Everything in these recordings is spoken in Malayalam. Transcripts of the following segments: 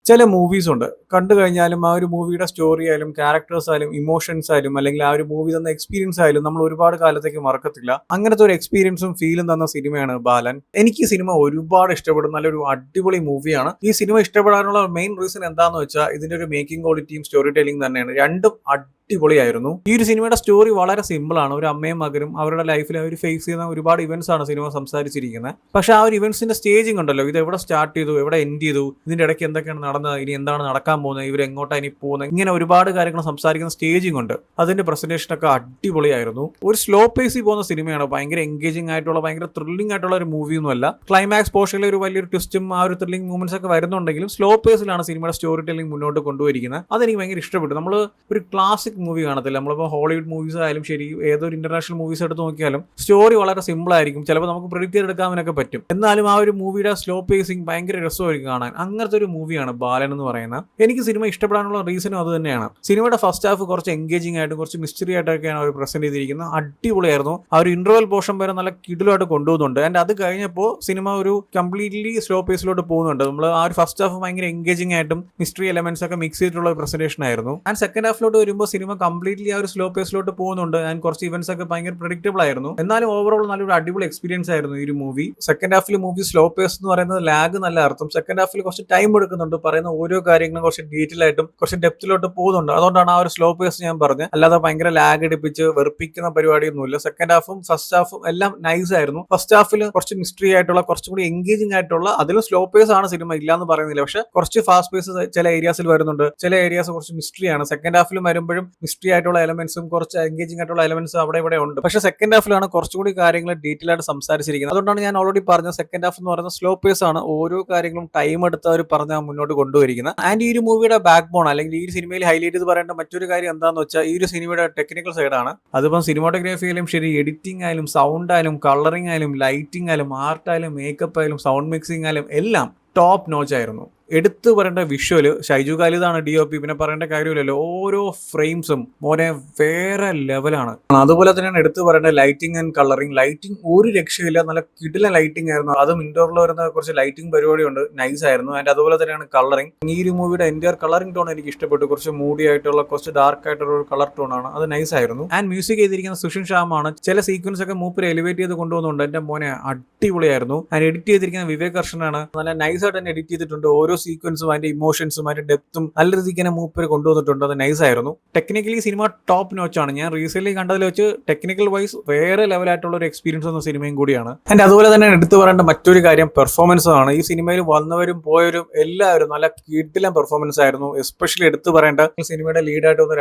ചില മൂവീസ് ഉണ്ട് കണ്ടു കഴിഞ്ഞാലും ആ ഒരു മൂവിയുടെ സ്റ്റോറി ആയാലും ക്യാരക്ടേഴ്സ് ആയാലും ഇമോഷൻസ് ആയാലും അല്ലെങ്കിൽ ആ ഒരു മൂവി തന്ന എക്സ്പീരിയൻസ് ആയാലും നമ്മൾ ഒരുപാട് കാലത്തേക്ക് മറക്കത്തില്ല. അങ്ങനത്തെ ഒരു എക്സ്പീരിയൻസും ഫീലും തന്ന സിനിമയാണ് ബാലൻ. എനിക്ക് ഈ സിനിമ ഒരുപാട് ഇഷ്ടപ്പെടും. നല്ലൊരു അടിപൊളി മൂവിയാണ്. ഈ സിനിമ ഇഷ്ടപ്പെടാനുള്ള മെയിൻ റീസൺ എന്താന്ന് വെച്ചാൽ ഇതിന്റെ ഒരു മേക്കിംഗ് ക്വാളിറ്റിയും സ്റ്റോറി ടെല്ലിംഗ് തന്നെയാണ്. രണ്ടും അടിപൊളിയായിരുന്നു. ഈ ഒരു സിനിമയുടെ സ്റ്റോറി വളരെ സിമ്പിൾ ആണ്. ഒരു അമ്മയും മകനും അവരുടെ ലൈഫിൽ അവർ ഫേസ് ചെയ്യുന്ന ഒരുപാട് ഇവന്റ്സ് ആണ് സിനിമ സംസാരിച്ചിരിക്കുന്നത്. പക്ഷെ ആ ഒരു ഇവന്റ്സിന്റെ സ്റ്റേജിങ് ഉണ്ടല്ലോ, ഇത് എവിടെ സ്റ്റാർട്ട് ചെയ്തു, എവിടെ എൻഡ് ചെയ്തു, ഇതിന്റെ ഇടയ്ക്ക് എന്തൊക്കെയാണ് നടന്നത്, ഇനി എന്താണ് നടക്കാൻ പോകുന്നത്, ഇവർ എങ്ങോട്ടാണ് ഇനി പോകുന്നത്, ഇങ്ങനെ ഒരുപാട് കാര്യങ്ങൾ സംസാരിക്കുന്ന സ്റ്റേജിങ് ഉണ്ട്. അതിന്റെ പ്രസന്റേഷൻ ഒക്കെ അടിപൊളിയായിരുന്നു. ഒരു സ്ലോ പേസിൽ പോകുന്ന സിനിമയാണ്. ഭയങ്കര എൻഗേജിംഗ് ആയിട്ടുള്ള ഭയങ്കര ത്രില്ലിംഗ് ആയിട്ടുള്ള ഒരു മൂവിയൊന്നും അല്ല. ക്ലൈമാക്സ് പോർഷനിൽ ഒരു വലിയൊരു ട്വിസ്റ്റും ആ ഒരു ത്രില്ലിംഗ് മൂവ്മെന്റ്സ് ഒക്കെ വരുന്നുണ്ടെങ്കിലും സ്ലോ പേസിലാണ് സിനിമയുടെ സ്റ്റോറി ടെല്ലിംഗ് മുന്നോട്ട് കൊണ്ടുപോയിരിക്കുന്നത്. അതെനിക്ക് ഭയങ്കര ഇഷ്ടപ്പെട്ടു. നമ്മൾ ഒരു ക്ലാസിക് മൂവി കാണത്തില്ല. നമ്മളിപ്പോൾ ഹോളിവുഡ് മൂവീസ് ആയാലും ശരി, ഏതൊരു ഇന്റർനാഷണൽ മൂവീസ് എടുത്ത് നോക്കിയാലും സ്റ്റോറി വളരെ സിമ്പിൾ ആയിരിക്കും. ചിലപ്പോൾ നമുക്ക് പ്രെഡിക്റ്റ് ചെയ്തെടുക്കാനൊക്കെ പറ്റും. എന്നാലും ആ ഒരു മൂവിയുടെ സ്ലോ പേസിങ് ഭയങ്കര രസമായിരിക്കും കാണാൻ. അങ്ങനത്തെ ഒരു മൂവിയാണ് ബാലൻ എന്ന് പറയുന്നത്. എനിക്ക് സിനിമ ഇഷ്ടപ്പെടാനുള്ള റീസണും അത് തന്നെയാണ്. സിനിമയുടെ ഫസ്റ്റ് ഹാഫ് കുറച്ച് എൻഗേജിംഗ് ആയിട്ടും കുറച്ച് മിസ്റ്ററി ആയിട്ടൊക്കെയാണ് അവർ പ്രസന്റ് ചെയ്തിരിക്കുന്നത്. അടിപൊളിയായിരുന്നു. ആ ഒരു ഇന്റർവൽ പോർഷൻ വരെ നല്ല കിടിലായിട്ട് കൊണ്ടുപോകുന്നുണ്ട്. ആൻഡ് അത് കഴിഞ്ഞപ്പോൾ സിനിമ ഒരു കംപ്ലീറ്റ്ലി സ്ലോ പേസിലോട്ട് പോകുന്നുണ്ട്. നമ്മൾ ആ ഒരു ഫസ്റ്റ് ഹാഫ് ഭയങ്കര എൻഗേജിംഗ് ആയിട്ടും മിസ്റ്ററി എലമെന്റ്സ് ഒക്കെ മിക്സ് ചെയ്തിട്ടുള്ള പ്രസന്റേഷൻ ആയിരുന്നു. ആൻഡ് സെക്കൻഡ് ഹാഫിലോട്ട് വരുമ്പോൾ സിനിമ കംപ്ലീറ്റ്ലി ആ ഒരു സ്ലോ പേസിലോട്ട് പോകുന്നുണ്ട്. ആൻഡ് കുറച്ച് ഇവന്റ്സ് ഒക്കെ ഭയങ്കര പ്രെഡിക്റ്റബിൾ ആയിരുന്നു. എന്നാലും ഓവറോൾ നല്ലൊരു അടിപൊളി എക്സ്പീരിയൻസ് ആയിരുന്നു ഈ ഒരു മൂവി. സെക്കൻഡ് ഹാഫിൽ മൂവി സ്ലോ പേസ് എന്ന് പറയുന്നത് ലാഗ് നല്ല അർത്ഥം. സെക്കൻഡ് ഹാഫിൽ കുറച്ച് ടൈം എടുക്കുന്നുണ്ട്. പറയുന്ന ഓരോ കാര്യങ്ങളും കുറച്ച് ഡീറ്റെയിൽ ആയിട്ടും കുറച്ച് ഡെപ്തിലോട്ട് പോകുന്നുണ്ട്. അതുകൊണ്ടാണ് ആ ഒരു സ്ലോ പേസ് ഞാൻ പറഞ്ഞത്. അല്ലാതെ ഭയങ്കര ലാഗ് അടിപ്പിച്ച് വെറുപ്പിക്കുന്ന പരിപാടിയൊന്നുമില്ല. സെക്കൻഡ് ഹാഫും ഫസ്റ്റ് ഹാഫും എല്ലാം നൈസ് ആയിരുന്നു. ഫസ്റ്റ് ഹാഫിൽ കുറച്ച് മിസ്റ്ററി ആയിട്ടുള്ള കുറച്ചും കൂടി എൻഗേജിംഗ് ആയിട്ടുള്ള, അതിലും സ്ലോ പേസ് ആണ് സിനിമ, ഇല്ലാന്ന് പറയുന്നില്ല. പക്ഷെ കുറച്ച് ഫാസ്റ്റ് പേസ് ചില ഏരിയാസിൽ വരുന്നുണ്ട്. ചില ഏരിയാസ് കുറച്ച് മിസ്റ്ററിയാണ്. സെക്കൻഡ് ഹാഫിലും വരുമ്പോഴും മിസ്റ്ററി ആയിട്ടുള്ള എലമെന്റ്സും കുറച്ച് എൻഗേജിംഗ് ആയിട്ടുള്ള എലമെന്റ്സ് അവിടെ ഇവിടെ ഉണ്ട്. പക്ഷെ സെക്കൻഡ് ഹാഫിലാണ് കുറച്ചുകൂടി കാര്യങ്ങൾ ഡീറ്റെയിൽ ആയിട്ട് സംസാരിച്ചിരിക്കുന്നത്. അതുകൊണ്ടാണ് ഞാൻ ഓൾറെഡി പറഞ്ഞ സെക്കൻഡ് ഹാഫ് എന്ന് പറയുന്നത് സ്ലോ പേസ് ആണ്. ഓരോ കാര്യങ്ങളും ടൈം എടുത്ത് അവർ പറഞ്ഞ മുന്നോട്ട് കൊണ്ടുവരിക്കുന്നത്. ആൻഡ് ഈ ഒരു മൂവിയുടെ ബാക്ക് ബോൺ അല്ലെങ്കിൽ ഈ ഒരു സിനിമയിൽ ഹൈലൈറ്റ് ചെയ്ത് പറയേണ്ട മറ്റൊരു കാര്യം എന്താണെന്ന് വെച്ചാൽ ഈ ഒരു സിനിമയുടെ ടെക്നിക്കൽ സൈഡാണ്. അതിപ്പം സിനിമാറ്റോഗ്രാഫി ആയാലും ശരി, എഡിറ്റിംഗ് ആയാലും സൗണ്ട് ആയാലും കളറിംഗ് ആയാലും ലൈറ്റിംഗ് ആയാലും ആർട്ട് ആയാലും മേക്കപ്പ് ആയാലും സൗണ്ട് മിക്സിംഗ് ആയാലും എല്ലാം ടോപ്പ് നോച്ച് ആയിരുന്നു. എടുത്തു പറയേണ്ട വിഷ്വല് ഷൈജു ഖാലിദാണ് DOP. പിന്നെ പറയേണ്ട കാര്യമില്ലല്ലോ, ഓരോ ഫ്രെയിംസും മോനെ വേറെ ലെവലാണ്. അതുപോലെ തന്നെയാണ് എടുത്തു പറയേണ്ട ലൈറ്റിംഗ് ആൻഡ് കളറിംഗ്. ലൈറ്റിംഗ് ഒരു രക്ഷയില്ല, നല്ല കിടിലൻ ലൈറ്റിംഗ് ആയിരുന്നു. അതും ഇൻഡോറിൽ വരുന്ന കുറച്ച് ലൈറ്റിംഗ് പരിപാടിയുണ്ട്, നൈസ് ആയിരുന്നു. ആൻഡ് അതുപോലെ തന്നെയാണ് കളറിംഗ്. ഈ ഒരു മൂവിയുടെ എൻ്റയർ കളറിംഗ് ടോൺ എനിക്ക് ഇഷ്ടപ്പെട്ടു. കുറച്ച് മൂഡി ആയിട്ടുള്ള കുറച്ച് ഡാർക്ക് ആയിട്ടുള്ള ഒരു കളർ ടോൺ ആണ്, അത് നൈസ് ആയിരുന്നു. ആൻഡ് മ്യൂസിക് ചെയ്തിരിക്കുന്ന സുഷിൻ ശ്യാമാണ്. ചില സീക്വൻസ് ഒക്കെ മൂപ്പര് എലിവേറ്റ് ചെയ്ത് കൊണ്ടുപോകുന്നുണ്ട്. എന്റെ മോനെ അടിപൊളിയായിരുന്നു. ആൻഡ് എഡിറ്റ് ചെയ്തിരിക്കുന്ന വിവേക് കർഷനാണ്. നല്ല നൈസ് ആയിട്ട് തന്നെ എഡിറ്റ് ചെയ്തിട്ടുണ്ട്. ഓരോ സീക്വൻസും അതിന്റെ ഇമോഷൻസും അതിന്റെ ഡെപ്തും നല്ല രീതിക്ക് തന്നെ മൂപ്പര് കൊണ്ടുവന്നിട്ടുണ്ട്. അത് നൈസ് ആയിരുന്നു. ടെക്നിക്കലി സിനിമ ടോപ്പ് നോച്ചാണ്. ഞാൻ റീസെന്റ് കണ്ടതിൽ വെച്ച് ടെക്നിക്കൽ വൈസ് വേറെ ലെവലായിട്ടുള്ള ഒരു എക്സ്പീരിയൻസ് എന്ന സിനിമയും കൂടിയാണ്. ആൻഡ് അതുപോലെ തന്നെ എടുത്തു പറയേണ്ട മറ്റൊരു കാര്യം പെർഫോമൻസ് ആണ്. ഈ സിനിമയിൽ വന്നവരും പോയവരും എല്ലാവരും നല്ല കിടിലൻ പെർഫോമൻസ് ആയിരുന്നു. എസ്പെഷ്യലി എടുത്തു പറയേണ്ട സിനിമയുടെ ലീഡായിട്ട് വന്ന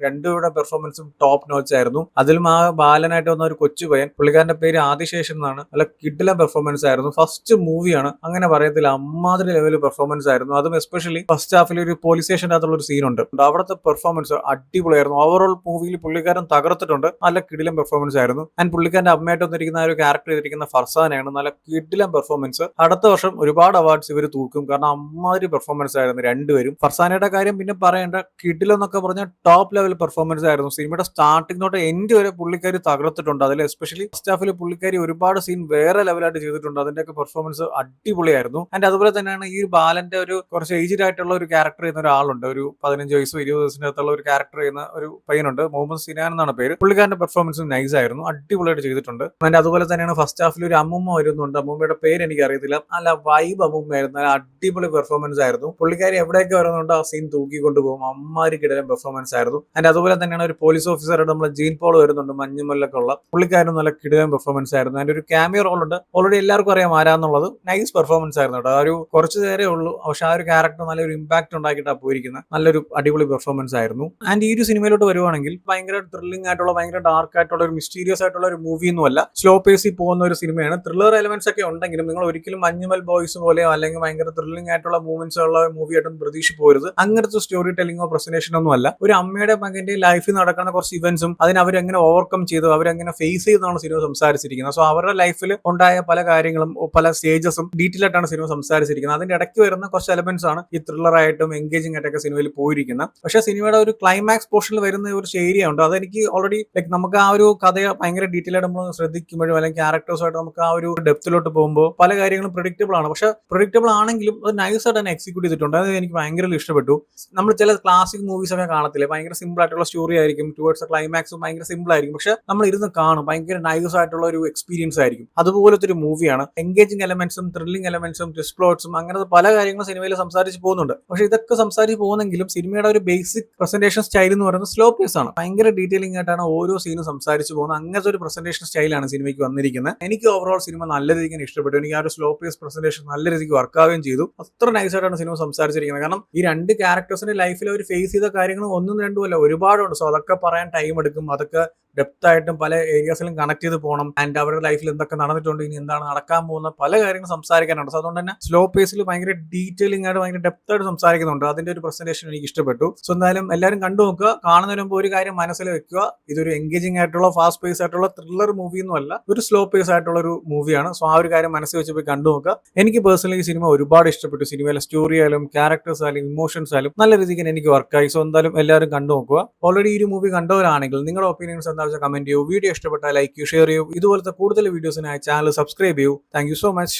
രണ്ടുപേരുടെ പെർഫോമൻസും ടോപ്പ് നോച്ച് ആയിരുന്നു. അതിലും ആ ബാലനായിട്ട് വന്ന ഒരു കൊച്ചു പയ്യൻ, പുള്ളിക്കാരന്റെ പേര് ആദിശേഷൻ എന്നാണ്. നല്ല കിടിലൻ പെർഫോമൻസ് ആയിരുന്നു. ഫസ്റ്റ് മൂവിയാണ്, അങ്ങനെ പറയത്തില്ല, അമ്മാതിരി ലെവൽ പെർഫോമൻസ് ആയിരുന്നു. അതും എസ്പെഷ്യലി ഫസ്റ്റ് ഹാഫിൽ ഒരു പോലീസ് സ്റ്റേഷൻ്റെ അകത്തുള്ള ഒരു സീൻ ഉണ്ട്. അവിടുത്തെ പെർഫോമൻസ് അടിപൊളിയായിരുന്നു. ഓവറോൾ മൂവിയിൽ പുള്ളിക്കാരൻ തകർത്തിട്ടുണ്ട്. നല്ല കിടിലൻ പെർഫോമൻസ് ആയിരുന്നു. ആൻഡ് പുള്ളിക്കാരന്റെ അമ്മയായിട്ട് വന്നിരിക്കുന്ന ഒരു ക്യാരക്ടർ ചെയ്തിരിക്കുന്ന ഫർസാനയാണ്. നല്ല കിടിലൻ പെർഫോമൻസ്. അടുത്ത വർഷം ഒരുപാട് അവാർഡ്സ് ഇവർ തൂക്കും, കാരണം അമ്മാതിരി പെർഫോമൻസ് ആയിരുന്നു രണ്ടുപേരും. ഫർസാനയുടെ കാര്യം പിന്നെ പറയേണ്ട, കിടിലെന്നൊക്കെ പറഞ്ഞ ടോപ്പ് ലെവൽ പെർഫോമൻസ് ആയിരുന്നു. സിനിമയുടെ സ്റ്റാർട്ടിംഗ് തൊട്ട് എൻഡ് വരെ പുള്ളിക്കാരി തകർത്തിട്ടുണ്ട്. അതിൽ എസ്പെഷ്യലി ഫസ്റ്റ് ഹാഫിൽ പുള്ളിക്കാരി ഒരുപാട് സീൻ വേറെ ലെവലായിട്ട് ചെയ്തിട്ടുണ്ട്. അതിന്റെയൊക്കെ പെർഫോമൻസ് അടിപൊളിയായിരുന്നു. ആൻഡ് അതുപോലെ തന്നെയാണ് ഈ ഒരു ബാലന്റെ ഒരു കുറച്ച് ഏജ്ഡ് ആയിട്ടുള്ള ഒരു ക്യാരക്ടർ ചെയ്യുന്ന ഒരാളുണ്ട്. ഒരു 15 വയസ്സോ 20 വയസ്സിന്റെ അകത്തുള്ള ഒരു ക്യാരക്ടർ ചെയ്യുന്ന ഒരു പയ്യനുണ്ട്. മുഹമ്മദ് സിനാൻ എന്നാണ് പേര്. പുള്ളിക്കാരന്റെ പെർഫോമൻസ് നൈസ് ആയിരുന്നു, അടിപൊളിയായിട്ട് ചെയ്തിട്ടുണ്ട്. ആൻഡ് അതുപോലെ തന്നെയാണ് ഫസ്റ്റ് ഹാഫിൽ ഒരു അമ്മൂമ്മ വരുന്നുണ്ട്. അമ്മൂമ്മയുടെ പേര് എനിക്ക് അറിയത്തില്ല. നല്ല വൈബ് അമ്മൂമ്മയായിരുന്നു. നല്ല അടിപൊളി പെർഫോമൻസ് ആയിരുന്നു. പുള്ളിക്കാരി എവിടെയൊക്കെ വരുന്നുണ്ട് ആ സീൻ തൂക്കിക്കൊണ്ട് പോകും. അമ്മാരി കിടലൻ പെർഫോമൻസ് ആയിരുന്നു. ആൻഡ് അതുപോലെ തന്നെയാണ് ഒരു പോലീസ് ഓഫീസറുടെ നമ്മൾ ജീൻ പോൾ വരുന്നുണ്ട്, മഞ്ഞുമല്ലൊക്കെ ഉള്ള. പുള്ളിക്കാരും നല്ല കിടലൻ പെർഫോമൻസ് ആയിരുന്നു. അതിന്റെ ഒരു ക്യാമിയോ റോൾ ഉണ്ട്. ഓൾറെഡി എല്ലാവർക്കും അറിയാം ആരാന്നുള്ളത്. നൈസ് പെർഫോമൻസ് ആയിരുന്നു കേട്ടോ. ആ ഒരു കുറച്ച് നേരേ ഉള്ളൂ, പക്ഷെ ആ ഒരു ക്യാരക്ടർ നല്ലൊരു ഇമ്പാക്ട് ഉണ്ടാക്കിയിട്ടാണ് പോയിരിക്കുന്നത്. നല്ലൊരു അടിപൊളി പെർഫോമൻസ് ആയിരുന്നു. ആൻഡ് ഈ ഒരു സിനിമയിലോട്ട് വരുവാണെങ്കിൽ ഭയങ്കര ത്രില്ലിംഗ് ആയിട്ടുള്ള ഭയങ്കര ഡാർക്ക് ആയിട്ടുള്ള ഒരു മിസ്റ്റീരിയസ് ആയിട്ടുള്ള ഒരു മൂവി ഒന്നുമല്ല. സ്ലോ പേസിൽ പോകുന്ന ഒരു സിനിമയാണ്. ത്രില്ലർ എലമെന്റ്സ് ഒക്കെ ഉണ്ടെങ്കിലും നിങ്ങൾ ഒരിക്കലും മഞ്ഞുമൽ ബോയ്സ് പോലെയോ അല്ലെങ്കിൽ ഭയങ്കര ത്രില്ലിംഗ് ആയിട്ടുള്ള മൂവ്മെന്റ്സ് ഉള്ള മൂവി ആയിട്ടൊന്നും പ്രതീക്ഷ പോരുത്. അങ്ങനത്തെ സ്റ്റോറി ടെല്ലിങ്ങോ പ്രസന്റേഷനോ ഒന്നും അല്ല. ഒരു അമ്മയുടെ മകന്റെ ലൈഫിൽ നടക്കുന്ന കുറച്ച് ഇവന്റ്സും അതിന് അവരെങ്ങനെ ഓവർകം ചെയ്തു, അവരെങ്ങനെ ഫേസ് ചെയ്തെന്നാണ് സിനിമ സംസാരിച്ചിരിക്കുന്നത്. സോ അവരുടെ ലൈഫിൽ ഉണ്ടായ പല കാര്യങ്ങളും പല സ്റ്റേജസും ഡീറ്റെയിൽ ആയിട്ടാണ് സിനിമ സംസാരിച്ചിരിക്കുന്നത്. അതിന്റെ ഇടയ്ക്ക് വരുന്ന വരുന്ന കുറച്ച് എലമെന്റ്സ് ആണ് ഈ ത്രില്ലർ ആയിട്ടും എൻഗേജിംഗ് ആയിട്ടൊക്കെ സിനിമയിൽ പോയിരിക്കുന്നത്. പക്ഷേ സിനിമയുടെ ഒരു ക്ലൈമാക്സ് പോർഷനിൽ വരുന്ന ഒരു ഏരിയ ഉണ്ട്, അതെനിക്ക് ഓൾറെഡി ലൈക്ക് നമുക്ക് ആ ഒരു കഥയെ ഭയങ്കര ഡീറ്റെയിൽ ആയിട്ട് നമ്മൾ ശ്രദ്ധിക്കുമ്പോഴും അല്ലെങ്കിൽ ക്യാരക്ടേഴ്സുമായിട്ട് നമുക്ക് ആ ഒരു ഡെപ്തിലോട്ട് പോകുമ്പോൾ പല കാര്യങ്ങളും പ്രിഡിക്റ്റബിൾ ആണ്. പക്ഷെ പ്രിഡിക്റ്റബിൾ ആണെങ്കിലും അത് നൈസായിട്ട് തന്നെ എക്സിക്യൂട്ട് ചെയ്തിട്ടുണ്ട്. അത് എനിക്ക് ഭയങ്കര ഇഷ്ടപ്പെട്ടു. നമ്മൾ ചില ക്ലാസിക് മൂവീസ് ഒക്കെ കാണത്തില്ലേ, ഭയങ്കര സിമ്പിൾ ആയിട്ടുള്ള സ്റ്റോറി ആയിരിക്കും, ടുവേർഡ്സ് ക്ലൈമാക്സും ഭയങ്കര സിമ്പിൾ ആയിരിക്കും, പക്ഷെ നമ്മൾ ഇരുന്ന് കാണും, ഭയങ്കര നൈസ് ആയിട്ടുള്ള ഒരു എക്സ്പീരിയൻസ് ആയിരിക്കും. അതുപോലത്തെ ഒരു മൂവിയാണ്. എൻഗേജിംഗ് എലമെന്റ്സും ത്രില്ലിംഗ് എലമെന്റ്സും ട്വിസ്റ്റ് പ്ലോട്ട്സും അങ്ങനത്തെ പല കാര്യങ്ങളും സിനിമയിൽ സംസാരിച്ച് പോകുന്നുണ്ട്. പക്ഷെ ഇതൊക്കെ സംസാരിച്ച് പോകുന്നെങ്കിലും സിനിമയുടെ ഒരു ബേസിക് പ്രസന്റേഷൻ സ്റ്റൈൽ എന്ന് പറയുന്നത് സ്ലോ പേസ് ആണ്. ഭയങ്കര ഡീറ്റെയിലിംഗ് ആയിട്ടാണ് ഓരോ സീനും സംസാരിച്ച് പോകുന്നത്. അങ്ങനത്തെ ഒരു പ്രസന്റേഷൻ സ്റ്റൈലാണ് സിനിമയ്ക്ക് വന്നിരിക്കുന്നത്. എനിക്ക് ഓവറോൾ സിനിമ നല്ല രീതിക്ക് ഇഷ്ടപ്പെട്ടു. എനിക്ക് ആ ഒരു സ്ലോ പേസ് പ്രസന്റേഷൻ നല്ല രീതിക്ക് വർക്ക് ആവുകയും ചെയ്തു. അത്ര നൈസായിട്ടാണ് സിനിമ സംസാരിച്ചിരിക്കുന്നത്. കാരണം ഈ രണ്ട് ക്യാരക്ടേഴ്സിന്റെ ലൈഫിൽ അവർ ഫേസ് ചെയ്ത കാര്യങ്ങൾ ഒന്നും രണ്ടും അല്ല, ഒരുപാടുണ്ട്. സോ അതൊക്കെ പറയാൻ ടൈം എടുക്കും. അതൊക്കെ ഡെപ്ത് ആയിട്ടും പല ഏരിയാസിലും കണക്ട് ചെയ്ത് പോകണം. ആൻഡ് അവരുടെ ലൈഫിൽ എന്തൊക്കെ നടന്നിട്ടുണ്ട്, ഇനി എന്താണ് നടക്കാൻ പോകുന്ന പല കാര്യങ്ങളും സംസാരിക്കാനുണ്ട്. സോ അതുകൊണ്ട് തന്നെ സ്ലോ പേസിൽ ഭയങ്കര ഡീറ്റെയിലിംഗ് ആയിട്ട് ഭയങ്കര ഡെപ്ത് ആയിട്ട് സംസാരിക്കുന്നുണ്ട്. അതിന്റെ ഒരു പ്രസന്റേഷൻ എനിക്ക് ഇഷ്ടപ്പെട്ടു. സോ എന്തായാലും എല്ലാവരും കണ്ടു നോക്കുക. കാണുന്നതിന് മുമ്പ് ഒരു കാര്യം മനസ്സിൽ വെക്കുക, ഇതൊരു എൻഗേജിംഗ് ആയിട്ടുള്ള ഫാസ്റ്റ് പേസ് ആയിട്ടുള്ള ത്രില്ലർ മൂവി ഒന്നും അല്ല, ഒരു സ്ലോ പേസ് ആയിട്ടുള്ള ഒരു മൂവിയാണ്. സോ ആ ഒരു കാര്യം മനസ്സിൽ വെച്ച് പോയി കണ്ടു നോക്കുക. എനിക്ക് പേഴ്സണലി ഈ സിനിമ ഒരുപാട് ഇഷ്ടപ്പെട്ടു. സിനിമയിലെ സ്റ്റോറി ആയാലും ക്യാരക്ടേഴ്സ് ആയാലും ഇമോഷൻസ് ആയാലും നല്ല രീതിക്ക് എനിക്ക് വർക്കായി. സോ എന്തായാലും എല്ലാവരും കണ്ടു നോക്കുക. ഓൾറെഡി ഈ ഒരു മൂവി കണ്ടവരാണെങ്കിൽ നിങ്ങളുടെ ഒപ്പീനിയൻസ് എന്താ വെച്ചാൽ കമന്റ് ചെയ്യൂ. വീഡിയോ ഇഷ്ടപ്പെട്ടാൽ ലൈക്ക് ചെയ്യൂ, ഷെയർ ചെയ്യൂ. ഇതുപോലത്തെ കൂടുതൽ വീഡിയോസിനായി ചാനൽ സബ്സ്ക്രൈബ് ചെയ്യൂ. Thank you so much.